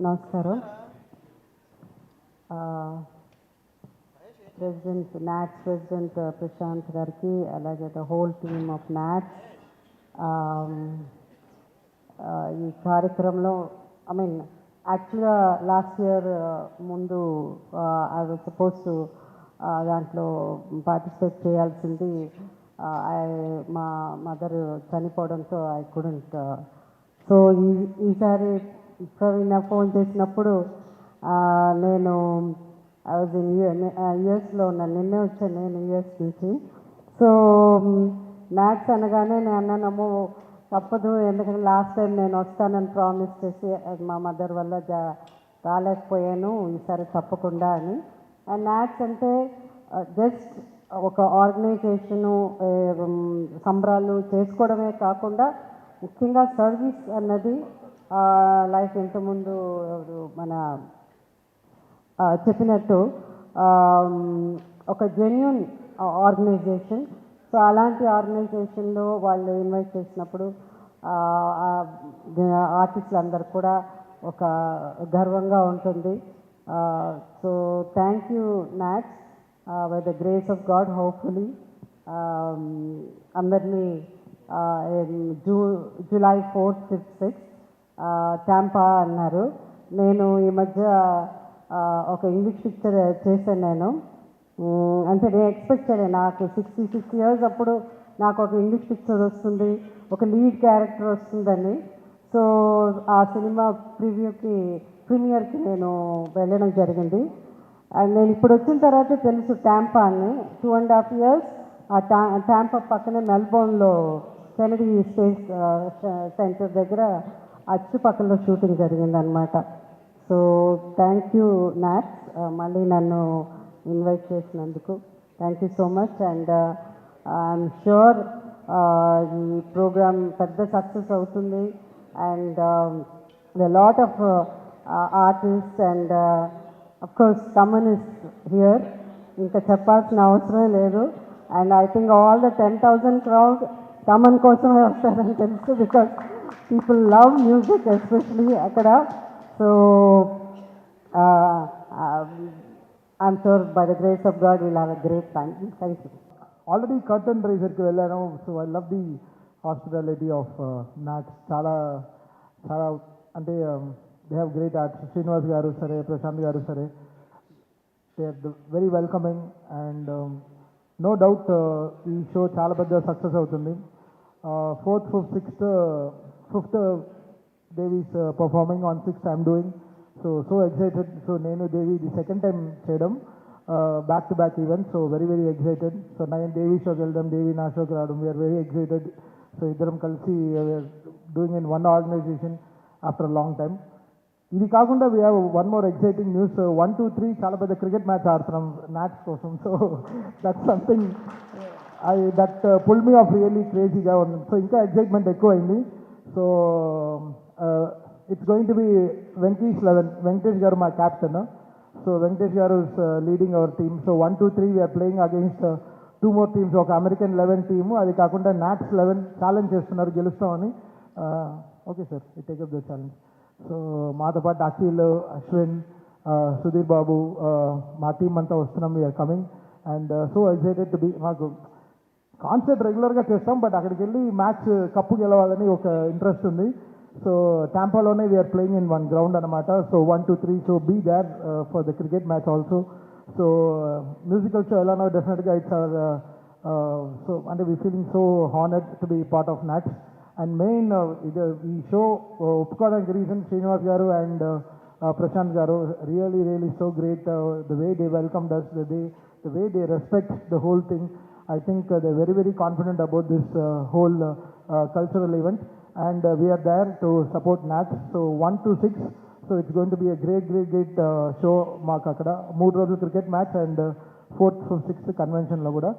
నమస్కారం. President NATS president Prashant గారికి, అలాగే the whole team of NATS ఈ కార్యక్రమంలో యాక్చువల్గా లాస్ట్ ఇయర్ ముందు ఐ వాజ్ సపోజ్ టు దాంట్లో పార్టిసిపేట్ చేయాల్సింది. మా మదర్ చనిపోవడంతో ఐ కుడెంట్. సో ఈసారి ప్రవీణ ఫోన్ చేసినప్పుడు నేను ఐ వాజ్ ఇన్ యుఎస్లో ఉన్నాను. నిన్నే వచ్చాను నేను యుఎస్ నుంచి. సో మ్యాథ్స్ అనగానే నేను అన్నానమ్మో తప్పదు, ఎందుకంటే లాస్ట్ టైం నేను వస్తానని ప్రామిస్ చేసి మా మదర్ వల్ల రాలేకపోయాను, ఈసారి తప్పకుండా అని. అండ్ మ్యాథ్స్ అంటే జస్ట్ ఒక ఆర్గనైజేషను సంబరాలు చేసుకోవడమే కాకుండా ముఖ్యంగా సర్వీస్ అన్నది లైక్ ఇంతకుముందు మన చెప్పినట్టు ఒక జెన్యూన్ ఆర్గనైజేషన్. సో అలాంటి ఆర్గనైజేషన్లో వాళ్ళు ఇన్వైట్ చేసినప్పుడు ఆర్టిస్టులు అందరు కూడా ఒక గర్వంగా ఉంటుంది. So thank you NATS. By the grace of god hopefully అందరినీ July 4th, 5th, 6th Tampa అన్నారు. నేను ఈ మధ్య ఒక ఇంగ్లీష్ పిక్చర్ చేశాను నేను. అంటే నేను ఎక్స్పెక్ట్ చేయలేదు, నాకు 66 years అప్పుడు నాకు ఒక ఇంగ్లీష్ పిక్చర్ వస్తుంది, ఒక లీడ్ క్యారెక్టర్ వస్తుందని. సో ఆ సినిమా ప్రీమియర్కి నేను వెళ్ళడం జరిగింది. అండ్ నేను ఇప్పుడు వచ్చిన తర్వాత తెలుసు టాంపా అని. 2.5 years ఆ టాంపా పక్కనే మెల్బోర్న్లో కెనడీ స్పేస్ సెంటర్ దగ్గర అచ్చుపక్కలో షూటింగ్ జరిగిందనమాట. సో థ్యాంక్ యూ నాట్స్, మళ్ళీ నన్ను ఇన్వైట్ చేసినందుకు thank you so much. And I'm sure ఈ ప్రోగ్రామ్ పెద్ద సక్సెస్ అవుతుంది. And the lot of artist and of course Thaman is here, ఇంకా చెప్పాల్సిన అవసరం లేదు. And I think all the 10,000 crowd Thaman కోసమే వస్తారని తెలుసు, because people love music especially అక్కడ. So I'm sure by the grace of God we'll have a great time. Thank you. Already curtain రైజర్కి వెళ్ళాను. So I love the hospitality of NATS. చాలా చాలా అంటే they have great artist. Srinivas garu సరే, ప్రశాంత్ గారు సరే, they are very welcoming. And no doubt ఈ show చాలా పెద్ద సక్సెస్ అవుతుంది. 4th, 5th, 6th, 5th Devi's performing, on 6th I'm doing. So excited. So నేను దేవి ఇది సెకండ్ టైం చేయడం, back to back event. So very excited. So నేను దేవి షోకి వెళ్ళడం, దేవి నా షోకి రావడం, వీఆర్ వెరీ ఎక్సైటెడ్. సో ఇద్దరం కలిసి doing in one organization after long time. ఇది కాకుండా we have one more exciting news. 1, 2, 3 చాలా పెద్ద క్రికెట్ మ్యాచ్ ఆడుతున్నాం నాట్స్ కోసం. So that's something that pull me of really క్రేజీగా ఉంది. సో ఇంకా ఎక్సైట్మెంట్ ఎక్కువైంది. So it's going to be Venkatesh 11. Venkatesh గారు మా క్యాప్టెన్. సో వెంకటేష్ గారు is leading our team. So 1, 2, 3 we are playing against 2 more teams. ఒక అమెరికన్ 11 టీము, అది కాకుండా నాట్స్ 11 ఛాలెంజ్ చేస్తున్నారు గెలుస్తామని. ఓకే సార్, ఈ take up the challenge. So మాతో పాటు అఖిల్, అశ్విన్, సుధీర్ బాబు, మా టీం అంతా వస్తున్నాం. We are coming and so excited to be. మాకు కాన్సర్ట్ రెగ్యులర్గా చేస్తాం, బట్ అక్కడికి వెళ్ళి మ్యాచ్ కప్పు గెలవాలని ఒక ఇంట్రెస్ట్ ఉంది. సో టాంపాలోనే we are playing in one ground అనమాట. So 1, 2, 3 so be there for the cricket match also. So musical show ఎలానో డెఫినెట్గా ఇట్స్ అవర్ సో అంటే we feeling so honoured to be part of NATS. And main ఇది ఈ show ఒప్పుకోవడానికి reason Srinivas గారు and Prashant గారు. Really so great the way they welcome thus, the way they respect the whole thing. I think they're very confident about this whole cultural event, and we are there to support NATS. So 1 to 6, so it's going to be a great show. Maaku akkada 3 రోజులు cricket match and 4th, 5th, 6th కన్వెన్షన్లో కూడా.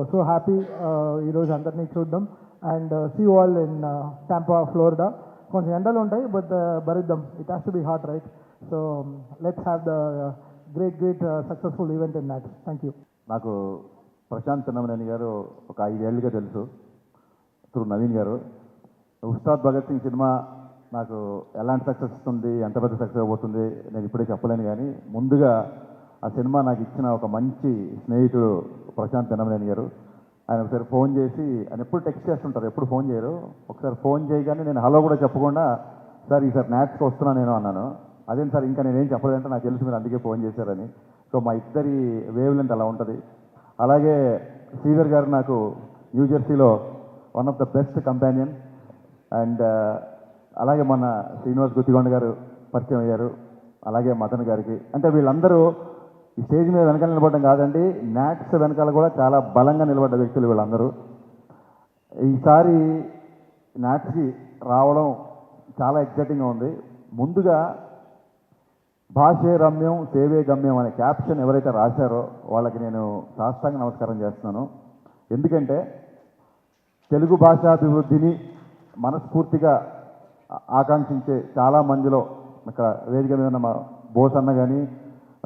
So happy ఈరోజు అందరినీ చూద్దాం. And see you all in Tampa, Florida. కొంచెం ఎండలు ఉంటాయి, but భరిద్దాం. It has to be hot, right? So let's have the great successful event in NATS. Thank you. నాకు ప్రశాంత్ చిన్నమనేని గారు ఒక 5 ఏళ్ళుగా తెలుసు త్రూ నవీన్ గారు. ఉస్తాద్ భగత్ సింగ్ సినిమా నాకు ఎలాంటి సక్సెస్ వస్తుంది, ఎంత పెద్ద సక్సెస్ అవబోతుంది నేను ఇప్పుడే చెప్పలేను. కానీ ముందుగా ఆ సినిమా నాకు ఇచ్చిన ఒక మంచి స్నేహితుడు ప్రశాంత్ తిన్నమనేని గారు. ఆయన ఒకసారి ఫోన్ చేసి, ఆయన ఎప్పుడు టెక్స్ట్ చేస్తుంటారు, ఎప్పుడు ఫోన్ చేయరు. ఒకసారి ఫోన్ చేయగానే నేను హలో కూడా చెప్పకుండా, సార్ ఈసారి మ్యాథ్స్కి వస్తున్నా నేను అన్నాను. అదేం సార్ ఇంకా నేనేం చెప్పలేదంటే, నాకు తెలుసు మీరు అందుకే ఫోన్ చేశారని. సో మా ఇద్దరి వేవ్ లెంత్ అలా ఉంటుంది. అలాగే శ్రీధర్ గారు నాకు న్యూ జెర్సీలో one of the best companion. And అలాగే మన శ్రీనివాస్ గుత్తిగొండ గారు పరిచయం అయ్యారు. అలాగే మదన్ గారికి, అంటే వీళ్ళందరూ ఈ స్టేజ్ మీద వెనకాల నిలబడడం కాదండి, నాట్స్ వెనకాల కూడా చాలా బలంగా నిలబడ్డ వ్యక్తులు వీళ్ళందరూ. ఈసారి నాట్స్కి రావడం చాలా ఎక్సైటింగ్గా ఉంది. ముందుగా భాషే రమ్యం సేవే గమ్యం అనే క్యాప్షన్ ఎవరైతే రాశారో వాళ్ళకి నేను సాష్టాంగ నమస్కారం చేస్తున్నాను. ఎందుకంటే తెలుగు భాషాభివృద్ధిని మనస్ఫూర్తిగా ఆకాంక్షించే చాలా మందిలో, ఇక్కడ వేదిక మీద ఉన్న మా బోస్ అన్న కానీ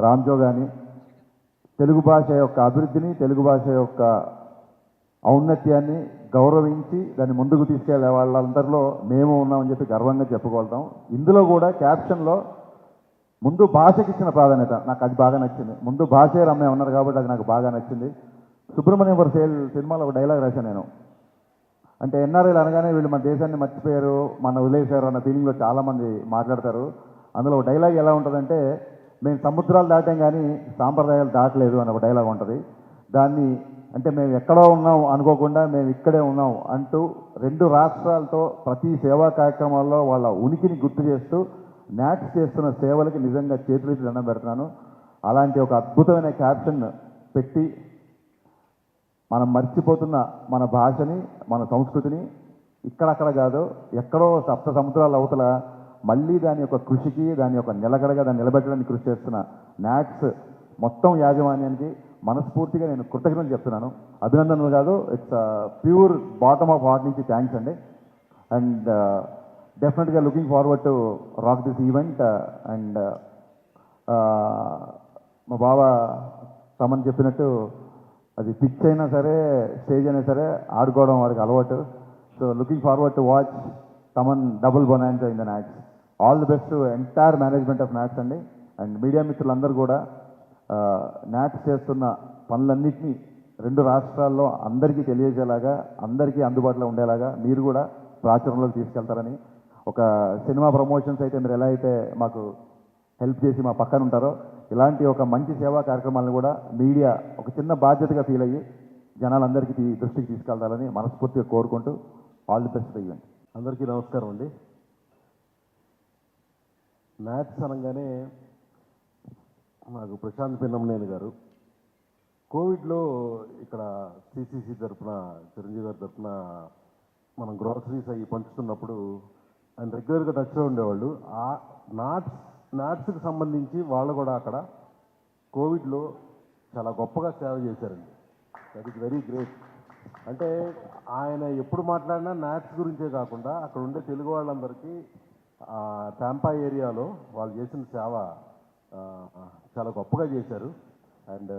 రామ్జో కానీ, తెలుగు భాష యొక్క అభివృద్ధిని, తెలుగు భాష యొక్క ఔన్నత్యాన్ని గౌరవించి దాన్ని ముందుకు తీసుకెళ్లే వాళ్ళందరిలో మేము ఉన్నామని చెప్పి గర్వంగా చెప్పుకోగలుగుతాం. ఇందులో కూడా క్యాప్షన్లో ముందు భాషకి ఇచ్చిన ప్రాధాన్యత నాకు అది బాగా నచ్చింది. ముందు భాషే రమ్య ఉన్నారు కాబట్టి అది నాకు బాగా నచ్చింది. సుబ్రహ్మణ్యం ఫర్ సేల్ సినిమాలో ఒక డైలాగ్ రాశాను నేను. అంటే ఎన్ఆర్ఐలు అనగానే వీళ్ళు మన దేశాన్ని మర్చిపోయారు, మన వదిలేశారు అన్న ఫీలింగ్లో చాలామంది మాట్లాడతారు. అందులో ఒక డైలాగ్ ఎలా ఉంటుందంటే, మేము సముద్రాలు దాటాం కానీ సాంప్రదాయాలు దాటలేదు అని ఒక డైలాగ్ ఉంటుంది. దాన్ని అంటే మేము ఎక్కడో ఉన్నాం అనుకోకుండా మేము ఇక్కడే ఉన్నాం అంటూ 2 రాష్ట్రాలతో ప్రతి సేవా కార్యక్రమాల్లో వాళ్ళ ఉనికిని గుర్తు చేస్తూ నాట్స్ చేస్తున్న సేవలకి నిజంగా చేతులెత్తి దండం పెడుతున్నాను. అలాంటి ఒక అద్భుతమైన క్యాప్షన్ పెట్టి మనం మర్చిపోతున్న మన భాషని, మన సంస్కృతిని ఇక్కడక్కడ కాదు ఎక్కడో 7 సముద్రాల అవతల మళ్ళీ దాని యొక్క కృషికి, దాని యొక్క నిలకడగా దాన్ని నిలబెట్టడానికి కృషి చేస్తున్న నాట్స్ మొత్తం యాజమాన్యానికి మనస్ఫూర్తిగా నేను కృతజ్ఞతలు చెప్తున్నాను. అభినందనలు కాదు, it's pure bottom of heart నుంచి థ్యాంక్స్ అండి. అండ్ డెఫినెట్గా looking forward to rock this event. And మా బావ తమన్ చెప్పినట్టు అది పిచ్ అయినా సరే స్టేజ్ అయినా సరే ఆడుకోవడం వారికి అలవాటు. So looking forward to watch Thaman double bonanza in the NATS. All the best to entire management of NATS అండి. అండ్ మీడియా మిత్రులందరూ కూడా నాట్స్ చేస్తున్న పనులన్నింటినీ 2 రాష్ట్రాల్లో అందరికీ తెలియజేలాగా, అందరికీ అందుబాటులో ఉండేలాగా మీరు కూడా ప్రాచుర్యంలోకి తీసుకెళ్తారని, ఒక సినిమా ప్రమోషన్స్ అయితే మీరు ఎలా అయితే మాకు హెల్ప్ చేసి మా పక్కన ఉంటారో, ఇలాంటి ఒక మంచి సేవా కార్యక్రమాలను కూడా మీడియా ఒక చిన్న బాధ్యతగా ఫీల్ అయ్యి జనాలందరికీ దృష్టికి తీసుకెళ్తారని మనస్ఫూర్తిగా కోరుకుంటూ ఆల్ ది బెస్ట్ ఈవెంట్. అందరికీ నమస్కారం అండి. నాట్స్ అనగానే నాకు ప్రశాంత్ పిన్నమనేని గారు కోవిడ్లో ఇక్కడ సిసిసి తరఫున, చిరంజీవి గారి తరఫున మనం గ్రోసరీస్ అవి పంచుతున్నప్పుడు ఆయన రెగ్యులర్గా టచ్లో ఉండేవాళ్ళు. ఆ నాట్స్కి సంబంధించి వాళ్ళు కూడా అక్కడ కోవిడ్లో చాలా గొప్పగా సేవ చేశారండి. That is very great. అంటే ఆయన ఎప్పుడు మాట్లాడినా నాట్స్ గురించే కాకుండా అక్కడ ఉండే తెలుగు వాళ్ళందరికీ టాంపా ఏరియాలో వాళ్ళు చేసిన సేవ చాలా గొప్పగా చేశారు. అండ్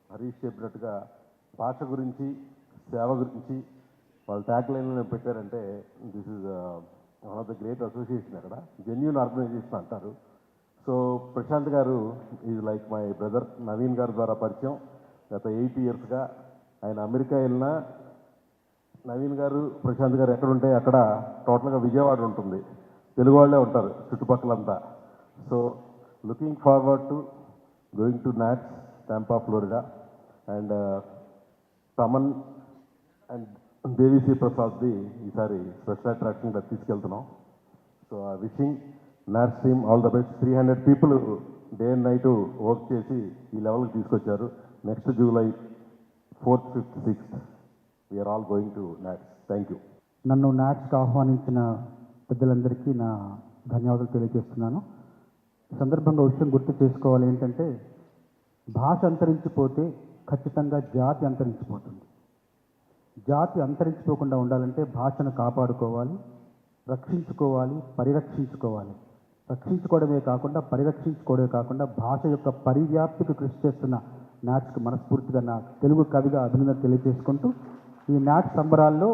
హరీష్ చెప్పినట్టుగా భాష గురించి, సేవ గురించి వాళ్ళు ట్యాగ్ లైన్లో పెట్టారంటే this is one of the great association. అక్కడ జెన్యూన్ ఆర్గనైజేషన్ అంటారు. సో ప్రశాంత్ గారు is like my brother. Naveen గారి ద్వారా పరిచయం. గత 8 ఇయర్స్గా ఆయన అమెరికా వెళ్ళినా నవీన్ గారు, ప్రశాంత్ గారు ఎక్కడుంటే అక్కడ టోటల్గా విజయవాడ ఉంటుంది, తెలుగు వాళ్ళే ఉంటారు చుట్టుపక్కలంతా. So looking forward to going to NATS Tampa Florida. And Thaman and Devi Sri ప్రసాద్ది ఈసారి స్పెషల్ అట్రాక్షన్గా తీసుకెళ్తున్నాం. సో ఆ wishing NATS team all the best. 300 people day and night work చేసి ఈ లెవెల్కి తీసుకొచ్చారు. Next July 4th, 5th, 6th we are all going to NATS. Thank you. నన్ను నాట్స్కి ఆహ్వానించిన పెద్దలందరికీ నా ధన్యవాదాలు తెలియజేస్తున్నాను. ఈ సందర్భంగా విషయం గుర్తు చేసుకోవాలి ఏంటంటే, భాష అంతరించిపోతే ఖచ్చితంగా జాతి అంతరించిపోతుంది. జాతి అంతరించిపోకుండా ఉండాలంటే భాషను కాపాడుకోవాలి, రక్షించుకోవాలి, పరిరక్షించుకోవాలి. రక్షించుకోవడమే కాకుండా, పరిరక్షించుకోవడమే కాకుండా భాష యొక్క పరివ్యాప్తికి కృషి చేస్తున్న నాట్స్కి మనస్ఫూర్తిగా నా తెలుగు కవిగా అభినందన తెలియజేసుకుంటూ, ఈ నాట్స్ సంబరాల్లో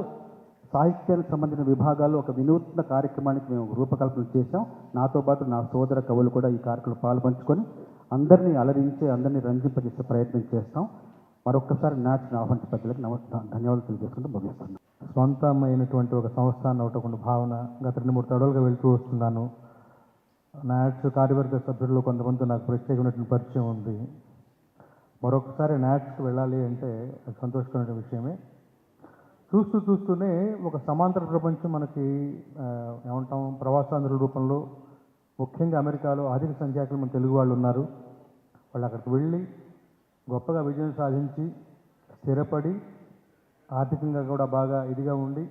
సాహిత్యానికి సంబంధించిన విభాగాల్లో ఒక వినూత్న కార్యక్రమానికి మేము రూపకల్పన చేశాం. నాతో పాటు నా సోదర కవులు కూడా ఈ కార్యక్రమంలో పాల్పంచుకొని అందరినీ అలరించే, అందరినీ రంజింపజేసే ప్రయత్నం చేస్తాం. మరొక్కసారి నాట్స్ని ఆహ్వానించే పెద్దలకు ధన్యవాదాలు తెలియజేసుకుంటూ ముగిస్తున్నాను. స్వంతమైనటువంటి ఒక సంస్థ అన్న ఒకటి భావన గత 2-3 తడవలుగా వెళ్తూ వస్తున్నాను. నాట్స్ కార్యవర్గ సభ్యుల్లో కొంతమంది నాకు ప్రత్యేకమైనటువంటి పరిచయం ఉంది. మరొకసారి నాట్స్కి వెళ్ళాలి అంటే అది సంతోషకరమైన విషయమే. చూస్తూనే ఒక సమాంతర ప్రపంచం మనకి ఏమంటాం, ప్రవాసాంధ్రుల రూపంలో ముఖ్యంగా అమెరికాలో అధిక సంఖ్యాకులు మన తెలుగు వాళ్ళు ఉన్నారు. వాళ్ళు అక్కడికి వెళ్ళి గొప్పగా విజయం సాధించి స్థిరపడి ఆర్థికంగా కూడా బాగా ఇదిగా ఉండి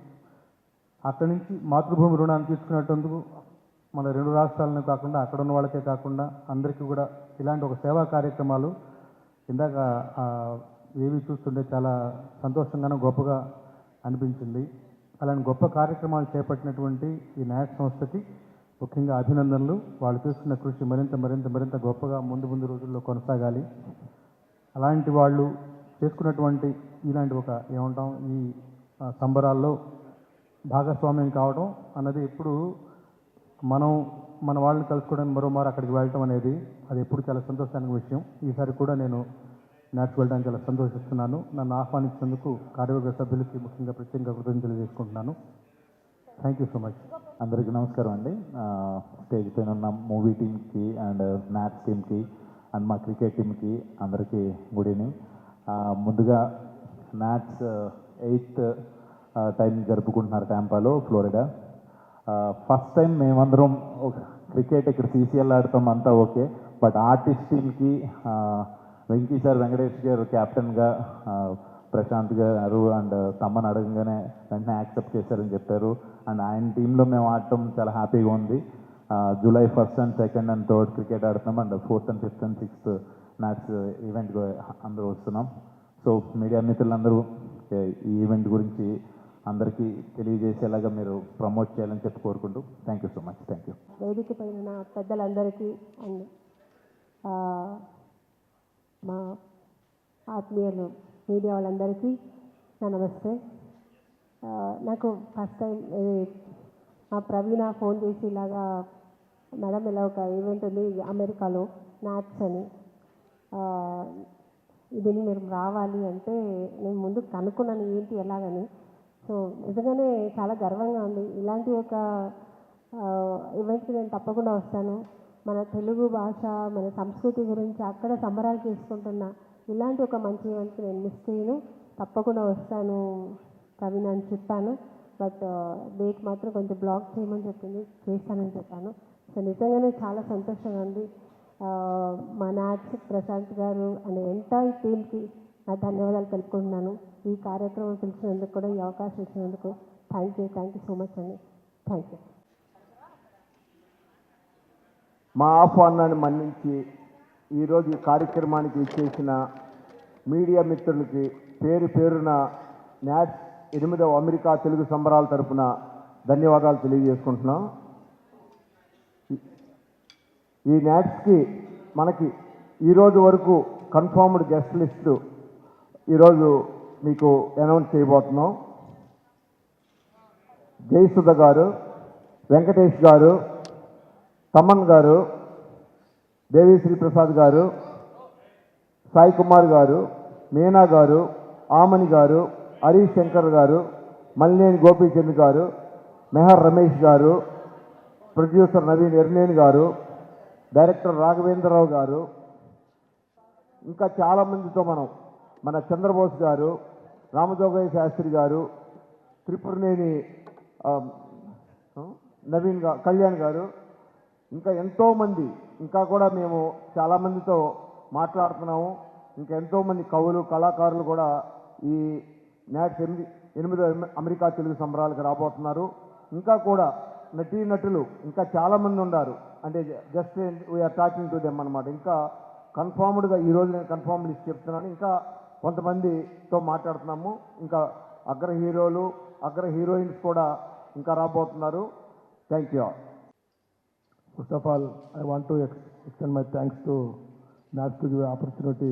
అక్కడి నుంచి మాతృభూమి రుణాన్ని తీసుకునేటందుకు మన 2 రాష్ట్రాలను కాకుండా అక్కడ ఉన్న వాళ్ళకే కాకుండా అందరికీ కూడా ఇలాంటి ఒక సేవా కార్యక్రమాలు ఇందాక ఏవి చూస్తుంటే చాలా సంతోషంగానూ గొప్పగా అనిపించింది. అలాంటి గొప్ప కార్యక్రమాలు చేపట్టినటువంటి ఈ నాట్ సంస్థకి ముఖ్యంగా అభినందనలు. వాళ్ళు చేస్తున్న కృషి మరింత గొప్పగా ముందు రోజుల్లో కొనసాగాలి. అలాంటి వాళ్ళు చేసుకున్నటువంటి ఇలాంటి ఒక ఏమంటాం, ఈ సంబరాల్లో భాగస్వామ్యం కావడం అన్నది ఎప్పుడు మన వాళ్ళని కలుసుకోవడానికి మరోమారు అక్కడికి వెళ్ళటం అనేది అది ఎప్పుడు చాలా సంతోషానికి విషయం. ఈసారి కూడా నేను నాట్స్ వెళ్ళడానికి చాలా సంతోషిస్తున్నాను. నన్ను ఆహ్వానించినందుకు కార్యవర్గ సభ్యులకి ముఖ్యంగా ప్రత్యేకంగా కృతజ్ఞతలు తెలియజేసుకుంటున్నాను. Thank you so much. అందరికీ నమస్కారం అండి. స్టేజ్ పైన ఉన్న మూవీ టీమ్కి అండ్ నాట్స్ టీమ్కి అండ్ మా క్రికెట్ టీమ్కి అందరికీ గుడ్ ఈవినింగ్. ముందుగా నాట్స్ 8th టైం జరుపుకుంటున్నారు టాంపాలో, ఫ్లోరిడా. ఫస్ట్ టైం మేమందరం క్రికెట్ ఇక్కడ CCL ఆడతాం, అంతా ఓకే. బట్ ఆర్టిస్ట్ టీమ్కి వెంకీ సార్, వెంకటేష్ గారు కెప్టెన్గా, ప్రశాంత్ గారు అండ్ తమ్మని అడగంగానే వెంటనే యాక్సెప్ట్ చేశారని చెప్పారు. అండ్ ఆయన టీంలో మేము ఆడటం చాలా హ్యాపీగా ఉంది. July 1st and 2nd and 3rd cricket ఆడుతున్నాం. And 4th and 5th and 6th match event అందరూ వస్తున్నాం. సో మీడియా మిత్రులందరూ ఈ ఈవెంట్ గురించి అందరికీ తెలియజేసేలాగా మీరు ప్రమోట్ చేయాలని చెప్పి కోరుకుంటూ thank you so much. Thank you. వేదిక పైన ఉన్న పెద్దలందరికీ అండ్ మా ఆత్మీయులు మీడియా వాళ్ళందరికీ నా నమస్తే. నాకు ఫస్ట్ టైం మా ప్రవీణ ఫోన్ చేసి ఇలాగా మేడం ఇలా ఒక ఈవెంట్ ఉంది అమెరికాలో నాట్స్ అని, ఇది మీరు రావాలి అంటే నేను ముందు కనుక్కున్నాను ఏంటి ఎలాగని. సో నిజంగానే చాలా గర్వంగా ఉంది. ఇలాంటి ఒక ఈవెంట్కి నేను తప్పకుండా వస్తాను. మన తెలుగు భాష, మన సంస్కృతి గురించి అక్కడ సంబరాలు చేసుకుంటున్న ఇలాంటి ఒక మంచి ఈవెంట్కి నేను మిస్ చేయను, తప్పకుండా వస్తాను ప్రవీణ అని చెప్పాను. బట్ డేట్ మాత్రం కొంచెం బ్లాక్ చేయమని చెప్పింది, చేస్తానని చెప్పాను. సో నిజంగానే చాలా సంతోషంగా ఉంది. మా నాట్స్ ప్రశాంత్ గారు అండ్ ఎంటైర్ టీమ్కి నా ధన్యవాదాలు తెలుపుకుంటున్నాను. ఈ కార్యక్రమం పిలిచినందుకు కూడా, ఈ అవకాశం ఇచ్చినందుకు థ్యాంక్ యూ సో మచ్ అండి. Thank you. మా ఆహ్వానాన్ని మన్నించి ఈరోజు ఈ కార్యక్రమానికి ఇచ్చేసిన మీడియా మిత్రులకి పేరున నాట్స్ 8వ అమెరికా తెలుగు సంబరాల తరపున ధన్యవాదాలు తెలియజేసుకుంటున్నాం. ఈ నాట్స్కి మనకి ఈరోజు వరకు కన్ఫర్మ్డ్ గెస్ట్ లిస్టు ఈరోజు మీకు అనౌన్స్ చేయబోతున్నాం. జయసుధ గారు, వెంకటేష్ గారు, తమన్ గారు, దేవిశ్రీ ప్రసాద్ గారు, సాయి కుమార్ గారు, మీనా గారు, ఆమని గారు, హరీష్ శంకర్ గారు, మల్లేని గోపీచంద్ గారు, మెహర్ రమేష్ గారు, ప్రొడ్యూసర్ నవీన్ ఎర్నేని గారు, డైరెక్టర్ రాఘవేంద్రరావు గారు, ఇంకా చాలామందితో మన చంద్రబోస్ గారు, రామజోగయ్య శాస్త్రి గారు, త్రిపురనేని నవీన్ కళ్యాణ్ గారు, ఇంకా ఎంతోమంది, ఇంకా కూడా మేము చాలామందితో మాట్లాడుతున్నాము. ఇంకా ఎంతోమంది కవులు, కళాకారులు కూడా ఈ నాట్స్ 8వ అమెరికా తెలుగు సంబరాలకు రాబోతున్నారు. ఇంకా కూడా నటీనటులు ఇంకా చాలామంది ఉన్నారు. అంటే just we are talking to them అనమాట. ఇంకా కన్ఫర్మ్డ్గా ఈరోజు నేను కన్ఫర్మ్ లిస్ట్ చెప్తున్నాను. ఇంకా కొంతమందితో మాట్లాడుతున్నాము. ఇంకా అగ్ర హీరోలు, అగ్ర హీరోయిన్స్ కూడా ఇంకా రాబోతున్నారు. Thank you. First of all, I want to extend my thanks to NATS to give the opportunity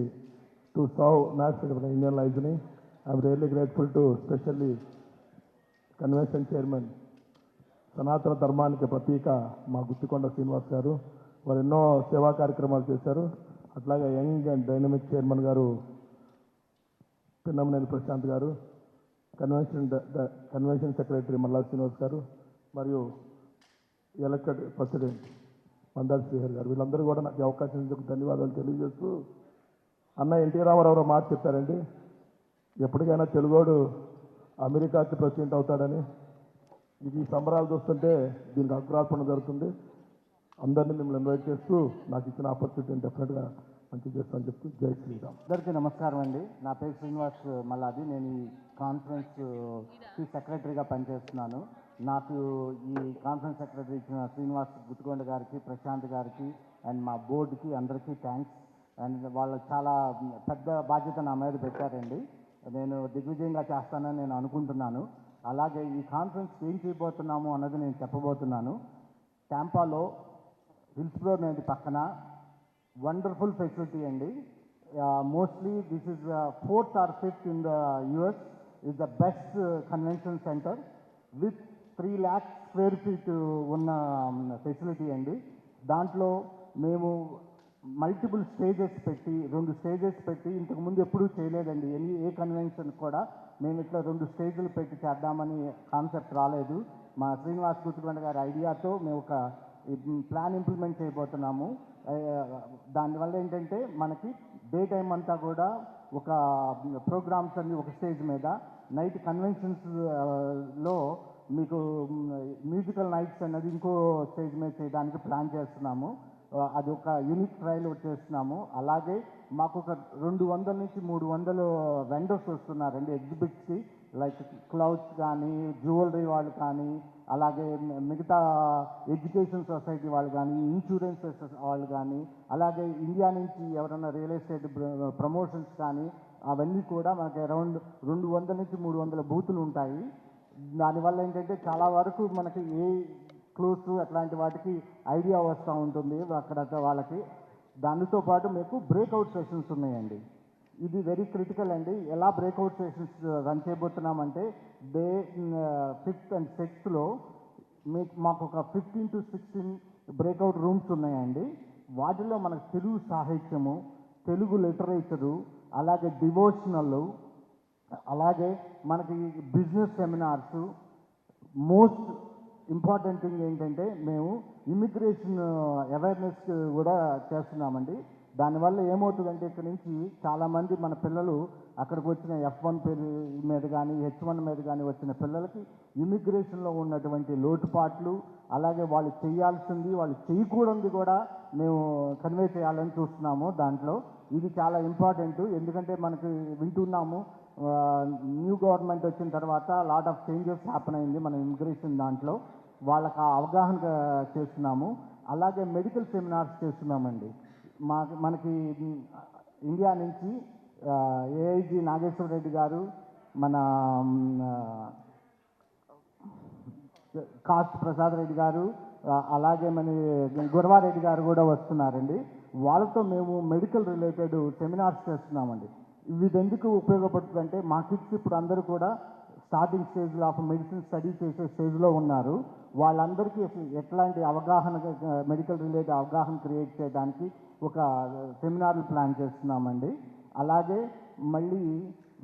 to serve NATS in Indian library. I'm really grateful to especially convention chairman, సనాతన ధర్మానికి ప్రతీక మా గుత్తికొండ శ్రీనివాస్ గారు. వారు ఎన్నో సేవా కార్యక్రమాలు చేశారు. అట్లాగే యంగ్ అండ్ డైనమిక్ చైర్మన్ గారు పిన్నమనేని ప్రశాంత్ గారు, కన్వెన్షన్ సెక్రటరీ మల్లా శ్రీనివాస్ గారు, మరియు ఎలక్టెడ్ ప్రెసిడెంట్ మందార్ శ్రీహర్ గారు, వీళ్ళందరూ కూడా నాకు ఈ అవకాశం ఇచ్చేందుకు ధన్యవాదాలు తెలియజేస్తూ, అన్న ఎన్టీ రామారావు మాట చెప్పారండి, ఎప్పటికైనా తెలుగోడు అమెరికాకి ప్రెసిడెంట్ అవుతాడని. ఇది ఈ సంబరాలు చూస్తుంటే దీనికి అగ్రార్పణ జరుగుతుంది. అందరినీ మిమ్మల్ని ఇన్వైట్ చేస్తూ నాకు ఇచ్చిన ఆపర్చునిటీని డెఫినెట్గా మంచి చేస్తానని చెప్తూ జై శ్రీరామ్. అందరికీ నమస్కారం అండి. నా పేరు శ్రీనివాస్ మల్లాది. నేను ఈ కాన్ఫరెన్స్కి సెక్రటరీగా పనిచేస్తున్నాను. నాకు ఈ కాన్ఫరెన్స్ సెక్రటరీ ఇచ్చిన శ్రీనివాస్ గుత్తికొండ గారికి, ప్రశాంత్ గారికి అండ్ మా బోర్డుకి అందరికీ థ్యాంక్స్. అండ్ వాళ్ళు చాలా పెద్ద బాధ్యత నా మీద పెట్టారండి. నేను దిగ్విజయంగా చేస్తానని నేను అనుకుంటున్నాను. అలాగే ఈ కాన్ఫరెన్స్కి ఏం చేయబోతున్నాము అన్నది నేను చెప్పబోతున్నాను. టాంపాలో హిల్స్బ్రో నది పక్కన వండర్ఫుల్ ఫెసిలిటీ అండి. Mostly this is 4th or 5th in the US, is the best convention center with 3 lakh square feet ఉన్న ఫెసిలిటీ అండి. దాంట్లో మేము మల్టిపుల్ స్టేజెస్ పెట్టి 2 స్టేజెస్ పెట్టి ఇంతకుముందు ఎప్పుడూ చేయలేదండి. ఏ కన్వెన్షన్ కూడా మేము ఇట్లా 2 స్టేజ్లు పెట్టి చేద్దామని కాన్సెప్ట్ రాలేదు. మా శ్రీనివాస్ గుత్తికొండ గారి ఐడియాతో మేము ఒక ప్లాన్ ఇంప్లిమెంట్ చేయబోతున్నాము. దానివల్ల ఏంటంటే మనకి డే టైం అంతా కూడా ఒక ప్రోగ్రామ్స్ అన్ని ఒక స్టేజ్ మీద, నైట్ కన్వెన్షన్స్లో మీకు మ్యూజికల్ నైట్స్ అన్నది ఇంకో స్టేజ్ మీద చేయడానికి ప్లాన్ చేస్తున్నాము. అది ఒక యూనిక్ ట్రయల్ చేస్తున్నాము. అలాగే మాకు ఒక 200 నుంచి 300 వెండర్స్ వస్తున్నారండి ఎగ్జిబిట్స్కి. లైక్ క్లౌడ్స్ కానీ, జ్యువెలరీ వాళ్ళు కానీ, అలాగే మిగతా ఎడ్యుకేషన్ సొసైటీ వాళ్ళు కానీ, ఇన్సూరెన్స్ వాళ్ళు కానీ, అలాగే ఇండియా నుంచి ఎవరైనా రియల్ ఎస్టేట్ ప్రమోషన్స్ కానీ, అవన్నీ కూడా మనకి అరౌండ్ 200 నుంచి 300 బూతులు ఉంటాయి. దానివల్ల ఏంటంటే చాలా వరకు మనకి ఏ క్లోజ్ అట్లాంటి వాటికి ఐడియా వస్తూ ఉంటుంది అక్కడ వాళ్ళకి. దానితో పాటు మీకు బ్రేక్అవుట్ సెషన్స్ ఉన్నాయండి. ఇది వెరీ క్రిటికల్ అండి. ఎలా బ్రేక్అవుట్ సెషన్స్ రన్ చేయబోతున్నామంటే డే 5th and 6thలో మాకు ఒక 15 to 16 బ్రేక్అవుట్ రూమ్స్ ఉన్నాయండి. వాటిలో మనకు తెలుగు సాహిత్యము, తెలుగు లిటరేచరు, అలాగే డివోషనల్, అలాగే మనకి business seminars. Most important thing ఏంటంటే మేము ఇమిగ్రేషన్ అవేర్నెస్ కూడా చేస్తున్నామండి. దానివల్ల ఏమవుతుందంటే ఇక్కడ నుంచి చాలామంది మన పిల్లలు అక్కడికి వచ్చిన F1 పేరు మీద కానీ, H1 మీద కానీ వచ్చిన పిల్లలకి ఇమిగ్రేషన్లో ఉన్నటువంటి లోటుపాట్లు, అలాగే వాళ్ళు చేయాల్సింది, వాళ్ళు చేయకూడదు కూడా మేము కన్వే చేయాలని చూస్తున్నాము. దాంట్లో ఇది చాలా ఇంపార్టెంట్. ఎందుకంటే మనకి వింటున్నాము న్యూ గవర్నమెంట్ వచ్చిన తర్వాత లాట్ ఆఫ్ చేంజెస్ హ్యాపెన్ అయింది మన ఇమిగ్రేషన్ దాంట్లో. వాళ్ళకి ఆ అవగాహన చేస్తున్నాము. అలాగే మెడికల్ సెమినార్స్ చేస్తున్నామండి. మనకి ఇండియా నుంచి ఏఐజీ నాగేశ్వర రెడ్డి గారు, మన కాస్ట్ ప్రసాద్ రెడ్డి గారు, అలాగే మన గురవారెడ్డి గారు కూడా వస్తున్నారండి. వాళ్ళతో మేము మెడికల్ రిలేటెడ్ సెమినార్స్ చేస్తున్నామండి. ఇది ఎందుకు ఉపయోగపడుతుందంటే మా కిడ్స్ ఇప్పుడు అందరూ కూడా స్టార్టింగ్ స్టేజ్లో ఆఫ్ మెడిసిన్ స్టడీ చేసే స్టేజ్లో ఉన్నారు. వాళ్ళందరికీ ఎట్లాంటి అవగాహన, మెడికల్ రిలేటెడ్ అవగాహన క్రియేట్ చేయడానికి ఒక సెమినార్లు ప్లాన్ చేస్తున్నామండి. అలాగే మళ్ళీ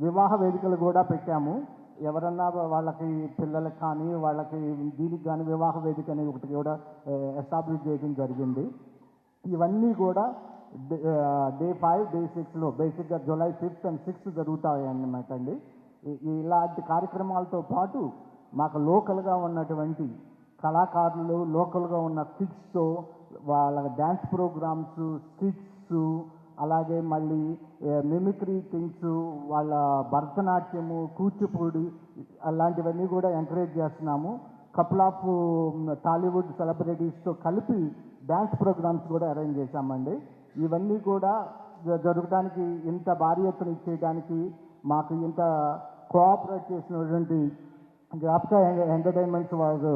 వివాహ వేదికలు కూడా పెట్టాము. ఎవరన్నా వాళ్ళకి పిల్లలకు కానీ వాళ్ళకి దీనికి కానీ వివాహ వేదిక అనేది ఒకటి కూడా ఎస్టాబ్లిష్ చేయడం జరిగింది. ఇవన్నీ కూడా డే 5, డే 6లో బేసిక్గా జూలై 5th and 6th జరుగుతాయి అన్నమాట అండి. ఇలాంటి కార్యక్రమాలతో పాటు మాకు లోకల్గా ఉన్నటువంటి కళాకారులు, లోకల్గా ఉన్న కిడ్స్తో వాళ్ళ డ్యాన్స్ ప్రోగ్రామ్స్, స్కిట్స్, అలాగే మళ్ళీ మిమిక్రీ థింగ్స్, వాళ్ళ భరతనాట్యము, కూచిపూడి అలాంటివన్నీ కూడా ఎంకరేజ్ చేస్తున్నాము. కపుల్ ఆఫ్ టాలీవుడ్ సెలబ్రిటీస్తో కలిపి డ్యాన్స్ ప్రోగ్రామ్స్ కూడా అరేంజ్ చేశామండి. ఇవన్నీ కూడా జరగడానికి, ఇంత భారీ ఎత్తున ఇచ్చేయడానికి మాకు ఇంత కోఆపరేట్ చేసినటువంటి జ్ఞాపక ఎంటర్టైన్మెంట్స్ వారు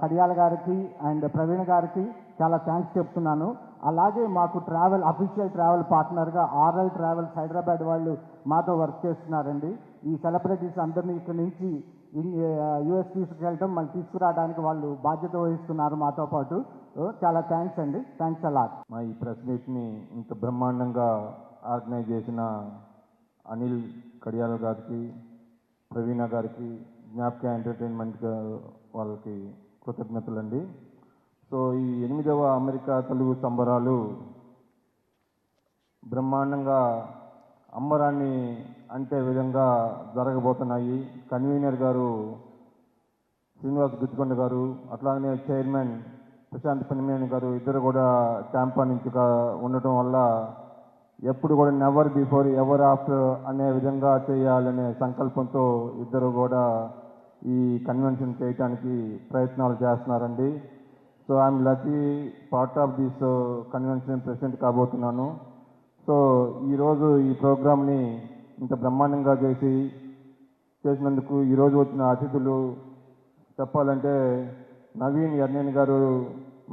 కడియాల గారికి అండ్ ప్రవీణ్ గారికి చాలా థ్యాంక్స్ చెప్తున్నాను. అలాగే మాకు అఫీషియల్ ట్రావెల్ పార్ట్నర్గా RL ట్రావెల్స్ హైదరాబాద్ వాళ్ళు మాతో వర్క్ చేస్తున్నారండి. ఈ సెలబ్రిటీస్ అందరినీ ఇక్కడి నుంచి యూఎస్ తీసుకెళ్ళటం మళ్ళీ తీసుకురావడానికి వాళ్ళు బాధ్యత వహిస్తున్నారు మాతో పాటు. చాలా థ్యాంక్స్ అండి. Thanks a lot. మా ఈ ప్రెస్ మీట్ని ఇంత బ్రహ్మాండంగా ఆర్గనైజ్ చేసిన అనిల్ కడియాల గారికి, ప్రవీణ గారికి, జ్ఞాపక ఎంటర్టైన్మెంట్ వాళ్ళకి కృతజ్ఞతలండి. సో ఈ 8వ అమెరికా తెలుగు సంబరాలు బ్రహ్మాండంగా అంబరాన్ని అంటే విధంగా జరగబోతున్నాయి. కన్వీనర్ గారు శ్రీనివాస్ గుత్తికొండ గారు, అట్లాగనే చైర్మన్ ప్రశాంత్ పనిమేని గారు ఇద్దరు కూడా టాంపా నుంచి ఉండటం వల్ల ఎప్పుడు కూడా నెవర్ బిఫోర్ ఎవర్ ఆఫ్టర్ అనే విధంగా చేయాలనే సంకల్పంతో ఇద్దరు కూడా ఈ కన్వెన్షన్ చేయడానికి ప్రయత్నాలు చేస్తున్నారండి. So I'm lucky part of this convention president కాబోతున్నాను. సో ఈరోజు ఈ ప్రోగ్రామ్ని ఇంత బ్రహ్మాండంగా చేసినందుకు ఈరోజు వచ్చిన అతిథులు చెప్పాలంటే నవీన్ ఎర్నేని గారు,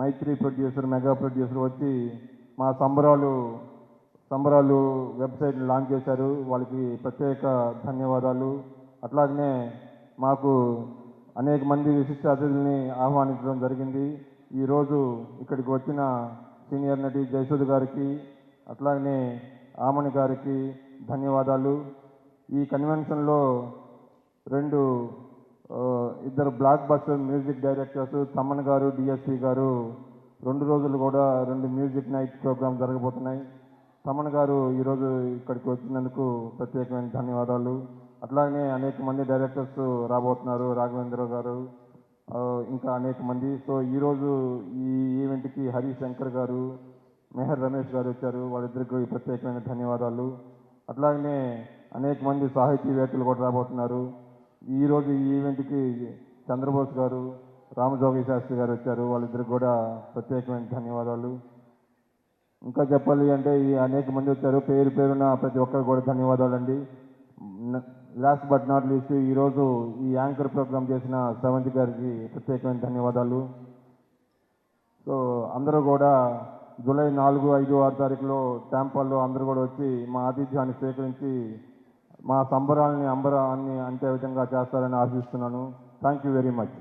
మైత్రి ప్రొడ్యూసర్, మెగా ప్రొడ్యూసర్ వచ్చి మా సంబరాలు వెబ్సైట్ని లాంచ్ చేశారు. వాళ్ళకి ప్రత్యేక ధన్యవాదాలు. అట్లాగనే మాకు అనేక మంది విశిష్ట అతిథుల్ని ఆహ్వానించడం జరిగింది. ఈరోజు ఇక్కడికి వచ్చిన సీనియర్ నటి జయసుధ గారికి, అట్లాగనే ఆమణి గారికి ధన్యవాదాలు. ఈ కన్వెన్షన్లో ఇద్దరు block buster music directors Thaman గారు, డిఎస్పి గారు 2 రోజులు కూడా 2 మ్యూజిక్ నైట్ ప్రోగ్రామ్ జరగబోతున్నాయి. తమన్ గారు ఈరోజు ఇక్కడికి వచ్చినందుకు ప్రత్యేకమైన ధన్యవాదాలు. అట్లాగనే అనేక మంది డైరెక్టర్స్ రాబోతున్నారు, రాఘవేంద్ర గారు, ఇంకా అనేక మంది. సో ఈరోజు ఈ ఈవెంట్కి హరిశంకర్ గారు, మెహర్ రమేష్ గారు వచ్చారు. వాళ్ళిద్దరికి ప్రత్యేకమైన ధన్యవాదాలు. అట్లాగనే అనేక మంది సాహితీవేత్తలు కూడా రాబోతున్నారు. ఈరోజు ఈ ఈవెంట్కి చంద్రబోస్ గారు, రామజోగి శాస్త్రి గారు వచ్చారు. వాళ్ళిద్దరికి కూడా ప్రత్యేకమైన ధన్యవాదాలు. ఇంకా చెప్పాలి అంటే ఈ అనేక మంది వచ్చారు, పేరున ప్రతి ఒక్కరు కూడా ధన్యవాదాలండి. లాస్ట్ బట్ నాట్ లీస్ట్ ఈరోజు ఈ యాంకర్ ప్రోగ్రామ్ చేసిన శ్రవంతి గారికి ప్రత్యేకమైన ధన్యవాదాలు. సో అందరూ కూడా జూలై 4, 5, 6 తారీఖులో టాంపాల్లో అందరూ కూడా వచ్చి మా ఆతిథ్యాన్ని స్వీకరించి మా సంబరాల్ని అంబరాన్ని అంతే విధంగా చేస్తారని ఆశిస్తున్నాను. Thank you very much.